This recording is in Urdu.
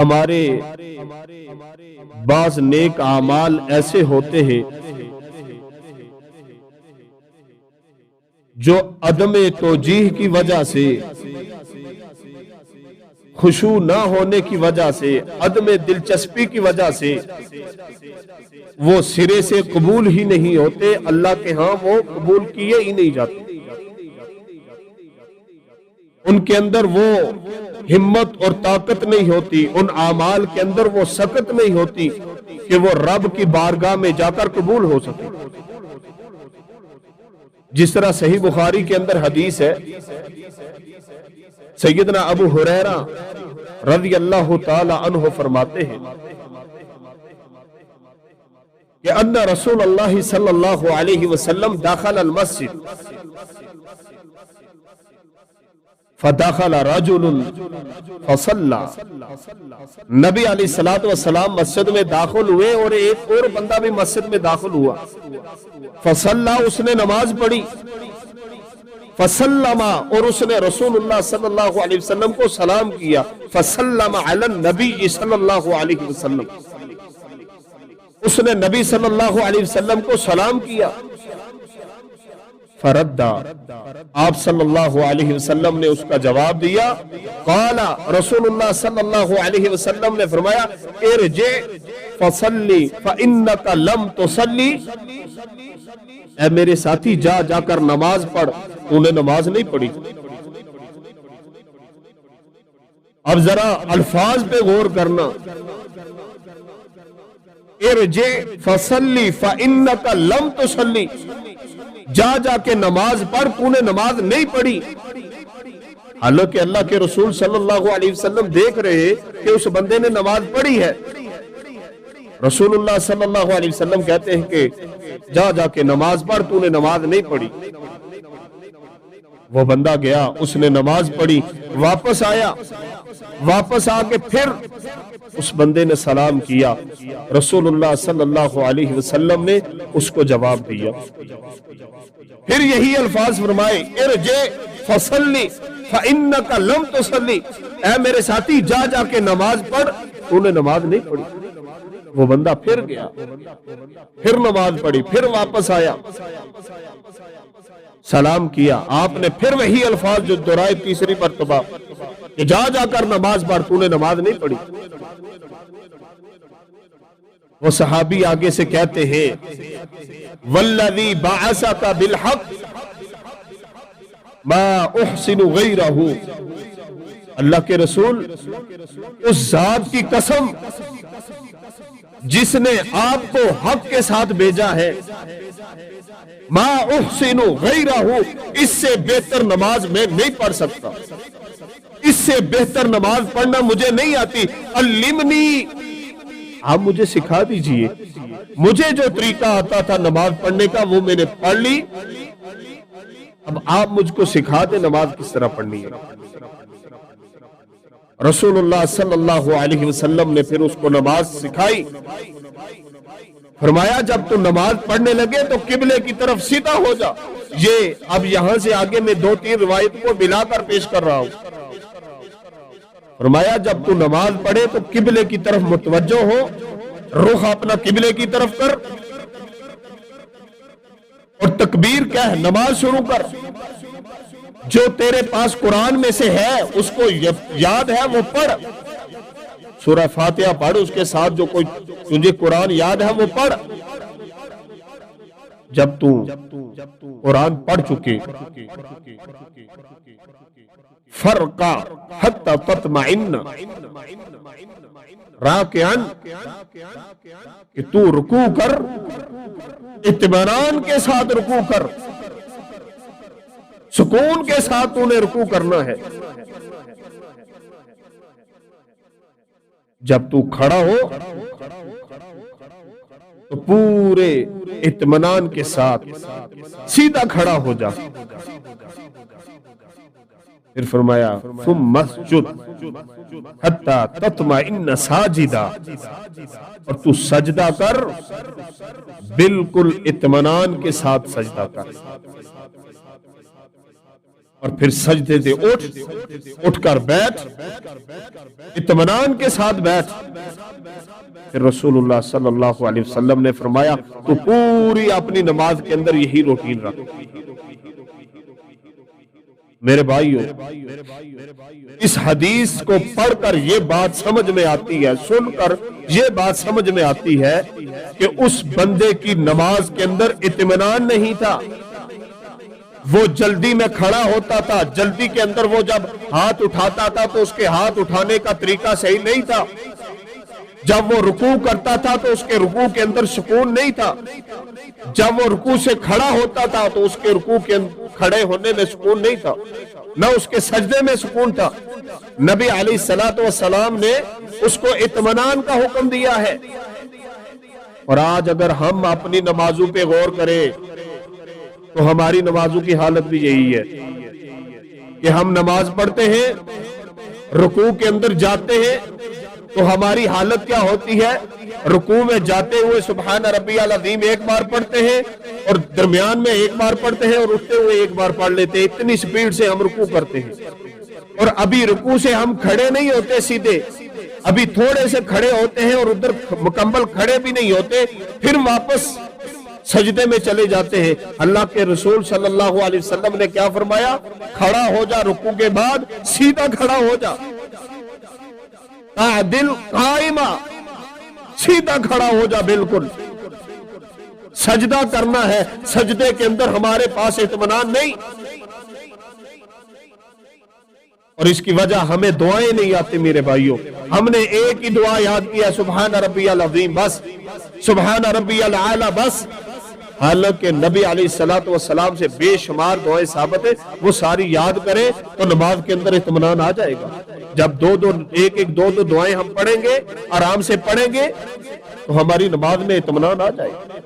ہمارے بعض نیک اعمال ایسے ہوتے ہیں جو عدم توجیہ کی وجہ سے، خشوع نہ ہونے کی وجہ سے، عدم دلچسپی کی وجہ سے وہ سرے سے قبول ہی نہیں ہوتے، اللہ کے ہاں وہ قبول کیے ہی نہیں جاتے۔ ان کے اندر وہ ہمت اور طاقت نہیں ہوتی، ان اعمال کے اندر وہ سکت نہیں ہوتی کہ وہ رب کی بارگاہ میں جا کر قبول ہو سکے۔ جس طرح صحیح بخاری کے اندر حدیث ہے، سیدنا ابو ہریرہ رضی اللہ تعالی عنہ فرماتے ہیں کہ ان رسول اللہ صلی اللہ علیہ وسلم داخل المسجد فدخل رجل فصلى، نبی علیہ الصلوۃ والسلام مسجد میں داخل ہوئے اور ایک اور بندہ بھی مسجد میں داخل ہوا، فصلى، اس نے نماز پڑھی، فسلم، اور اس نے رسول اللہ صلی اللہ علیہ وسلم کو سلام کیا، فسلم علی النبی صلی اللہ علیہ وسلم، اس نے نبی صلی اللہ علیہ وسلم کو سلام کیا، فرد، آپ صلی اللہ علیہ وسلم نے اس کا جواب دیا، قال، رسول اللہ صلی اللہ علیہ وسلم نے فرمایا، ارجع فصلی فانک لم تصلی، اے میرے ساتھی جا کر نماز پڑھ، تو نے نماز نہیں پڑھی۔ اب ذرا الفاظ پہ غور کرنا، ارجع فصلی فانک لم تصلی، جا کے نماز پڑھ، تو نے نماز نہیں پڑھی۔ حالانکہ اللہ کے رسول صلی اللہ علیہ وسلم دیکھ رہے کہ اس بندے نے نماز پڑھی ہے، رسول اللہ صلی اللہ علیہ وسلم کہتے ہیں کہ جا کے نماز پڑھ، تو نے نماز نہیں پڑھی۔ وہ بندہ گیا، اس نے نماز پڑھی، واپس آیا، واپس آ کے پھر اس بندے نے سلام کیا، رسول اللہ صلی اللہ علیہ وسلم نے اس کو جواب دیا، پھر یہی الفاظ فرمائے، ارجع فصلی فانک لم تصلی، اے میرے ساتھی جا کے نماز پڑھ، تو نے نماز نہیں پڑھی۔ وہ بندہ پھر گیا، پھر نماز پڑھی، پھر واپس آیا، سلام کیا، آپ نے پھر وہی الفاظ جو دہرائے تیسری مرتبہ کہ جا کر نماز پڑھ، تو نے نماز نہیں پڑھی۔ وہ صحابی آگے سے کہتے ہیں، والذی بعثک بالحق ما احسن غیرہ، اللہ کے رسول، اس ذات کی قسم جس نے آپ کو حق کے ساتھ بھیجا ہے، ما احسن غیرہ، اس سے بہتر نماز میں نہیں پڑھ سکتا، اس سے بہتر نماز پڑھنا مجھے نہیں آتی، علمنی، آپ مجھے سکھا دیجئے، مجھے جو طریقہ آتا تھا نماز پڑھنے کا وہ میں نے پڑھ لی، اب آپ مجھ کو سکھا دیں نماز کس طرح پڑھنی ہے۔ رسول اللہ صلی اللہ علیہ وسلم نے پھر اس کو نماز سکھائی، فرمایا جب تو نماز پڑھنے لگے تو قبلے کی طرف سیدھا ہو جا۔ یہ اب یہاں سے آگے میں 2-3 روایت کو ملا کر پیش کر رہا ہوں۔ فرمایا جب تو نماز پڑھے تو قبلے کی طرف متوجہ ہو، رخ اپنا قبلے کی طرف کر اور تکبیر کہہ، نماز شروع کر، جو تیرے پاس قرآن میں سے ہے اس کو یاد ہے وہ پڑھ، سورہ فاتحہ پڑھ، اس کے ساتھ جو کوئی تجھے قرآن یاد ہے وہ پڑھ۔ جب تو قرآن پڑھ چکے، فرقا حتی تطمئن راکعن، کہ تو رکوع کر، اطمینان کے ساتھ رکوع کر، سکون کے ساتھ تو نے رکوع کرنا ہے۔ جب تو کھڑا ہو تو پورے اطمینان کے ساتھ سیدھا کھڑا ہو جا۔ پھر فرمایا ثم اسجد حتی تطمئن ساجدا، اور تو سجدہ کر، بالکل اطمینان کے ساتھ سجدہ کر۔ اور پھر سجدے سے اٹھ کر بیٹھ، اطمینان کے ساتھ بیٹھ۔ پھر رسول اللہ صلی اللہ علیہ وسلم نے فرمایا تو پوری اپنی نماز کے اندر یہی روٹین رکھ۔ میرے بھائیو، اس حدیث کو پڑھ کر یہ بات سمجھ میں آتی ہے، سن کر یہ بات سمجھ میں آتی ہے کہ اس بندے کی نماز کے اندر اطمینان نہیں تھا۔ وہ جلدی میں کھڑا ہوتا تھا، جلدی کے اندر وہ جب ہاتھ اٹھاتا تھا تو اس کے ہاتھ اٹھانے کا طریقہ صحیح نہیں تھا، جب وہ رکوع کرتا تھا تو اس کے رکوع کے اندر سکون نہیں تھا، جب وہ رکوع سے کھڑا ہوتا تھا تو اس کے رکوع کے کھڑے ہونے میں سکون نہیں تھا، نہ اس کے سجدے میں سکون تھا۔ نبی علیہ الصلوۃ والسلام نے اس کو اطمینان کا حکم دیا ہے۔ اور آج اگر ہم اپنی نمازوں پہ غور کریں تو ہماری نمازوں کی حالت بھی یہی ہے کہ ہم نماز پڑھتے ہیں، رکوع کے اندر جاتے ہیں تو ہماری حالت کیا ہوتی ہے؟ رکوع میں جاتے ہوئے سبحان ربی العظیم ایک بار پڑھتے ہیں، اور درمیان میں ایک بار پڑھتے ہیں، اور اٹھتے ہوئے ایک بار پڑھ لیتے ہیں۔ اتنی سپیڈ سے ہم رکوع کرتے ہیں، اور ابھی رکوع سے ہم کھڑے نہیں ہوتے سیدھے، ابھی تھوڑے سے کھڑے ہوتے ہیں اور ادھر مکمل کھڑے بھی نہیں ہوتے، پھر واپس سجدے میں چلے جاتے ہیں۔ اللہ کے رسول صلی اللہ علیہ وسلم نے کیا فرمایا؟ کھڑا ہو جا، رکوع کے بعد سیدھا کھڑا ہو جا، دل قائمہ، سیدھا کھڑا ہو جا، بالکل سجدہ کرنا ہے۔ سجدے کے اندر ہمارے پاس اطمینان نہیں، اور اس کی وجہ ہمیں دعائیں نہیں آتی۔ میرے بھائیوں، ہم نے ایک ہی دعا یاد کیا، سبحان ربی العظیم بس، سبحان ربی الاعلی بس، حالانکہ نبی علیہ الصلوۃ والسلام سے بے شمار دعائیں ثابت ہیں، وہ ساری یاد کریں تو نماز کے اندر اطمینان آ جائے گا۔ جب ایک دو دعائیں ہم پڑھیں گے، آرام سے پڑھیں گے، تو ہماری نماز میں اطمینان آ جائے گا۔